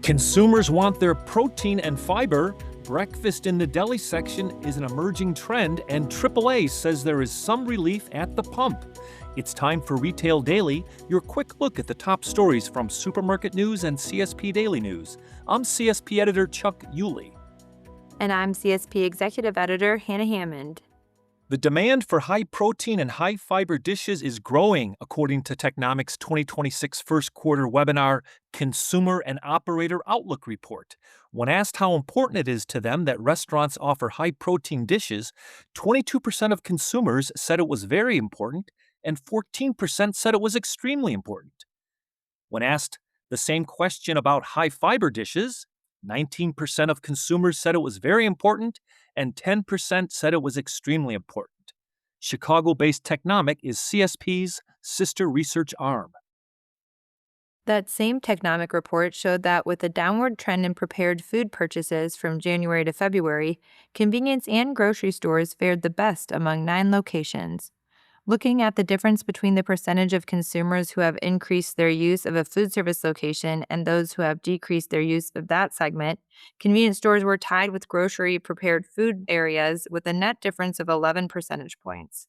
Consumers want their protein and fiber. Breakfast in the deli section is an emerging trend, and AAA says there is some relief at the pump. It's time for Retail Daily, your quick look at the top stories from Supermarket News and CSP Daily News. I'm CSP Editor Chuck Yulee. And I'm CSP Executive Editor Hannah Hammond. The demand for high-protein and high-fiber dishes is growing, according to Technomic's 2026 first quarter webinar, Consumer and Operator Outlook Report. When asked how important it is to them that restaurants offer high-protein dishes, 22% of consumers said it was very important, and 14% said it was extremely important. When asked the same question about high-fiber dishes, 19% of consumers said it was very important, and 10% said it was extremely important. Chicago-based Technomic is CSP's sister research arm. That same Technomic report showed that with a downward trend in prepared food purchases from January to February, convenience and grocery stores fared the best among 9 locations. Looking at the difference between the percentage of consumers who have increased their use of a food service location and those who have decreased their use of that segment, convenience stores were tied with grocery prepared food areas with a net difference of 11 percentage points.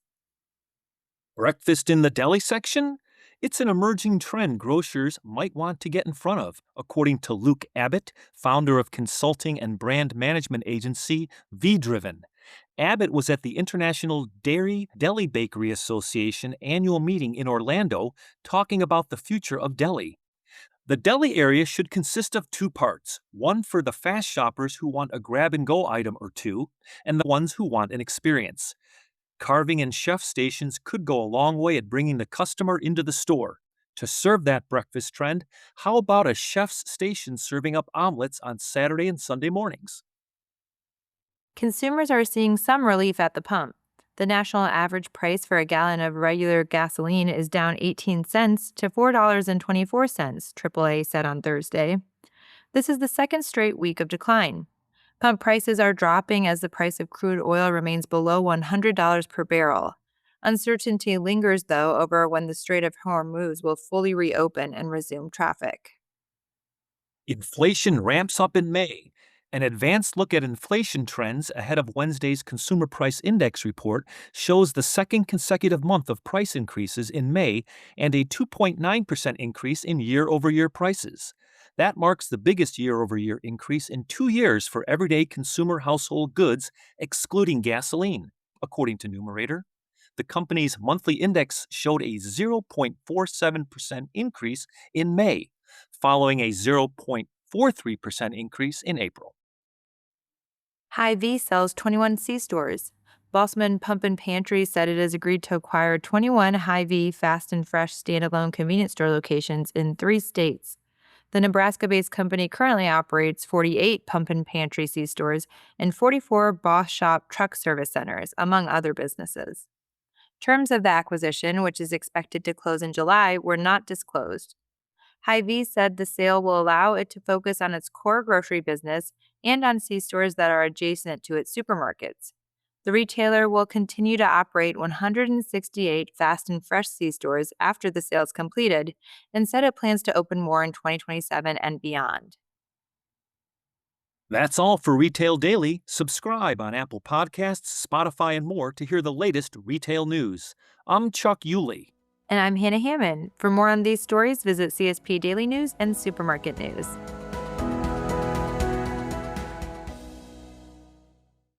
Breakfast in the deli section? It's an emerging trend grocers might want to get in front of, according to Luke Abbott, founder of consulting and brand management agency V-Driven. Abbott was at the International Dairy Deli Bakery Association annual meeting in Orlando talking about the future of deli. The deli area should consist of 2 parts, one for the fast shoppers who want a grab-and-go item or two, and the ones who want an experience. Carving and chef stations could go a long way at bringing the customer into the store. To serve that breakfast trend, how about a chef's station serving up omelets on Saturday and Sunday mornings? Consumers are seeing some relief at the pump. The national average price for a gallon of regular gasoline is down 18 cents to $4.24, AAA said on Thursday. This is the second straight week of decline. Pump prices are dropping as the price of crude oil remains below $100 per barrel. Uncertainty lingers, though, over when the Strait of Hormuz will fully reopen and resume traffic. Inflation ramps up in May. An advanced look at inflation trends ahead of Wednesday's Consumer Price Index report shows the second consecutive month of price increases in May and a 2.9% increase in year-over-year prices. That marks the biggest year-over-year increase in 2 years for everyday consumer household goods, excluding gasoline, according to Numerator. The company's monthly index showed a 0.47% increase in May, following a 0.43% increase in April. Hy-Vee sells 21 C-stores. Bossman Pump and Pantry said it has agreed to acquire 21 Hy-Vee Fast and Fresh standalone convenience store locations in 3 states. The Nebraska-based company currently operates 48 Pump and Pantry C-stores and 44 Boss Shop truck service centers, among other businesses. Terms of the acquisition, which is expected to close in July, were not disclosed. Hy-Vee said the sale will allow it to focus on its core grocery business and on C-stores that are adjacent to its supermarkets. The retailer will continue to operate 168 Fast and Fresh C-stores after the sale is completed, and said it plans to open more in 2027 and beyond. That's all for Retail Daily. Subscribe on Apple Podcasts, Spotify, and more to hear the latest retail news. I'm Chuck Yulee. And I'm Hannah Hammond. For more on these stories, visit CSP Daily News and Supermarket News.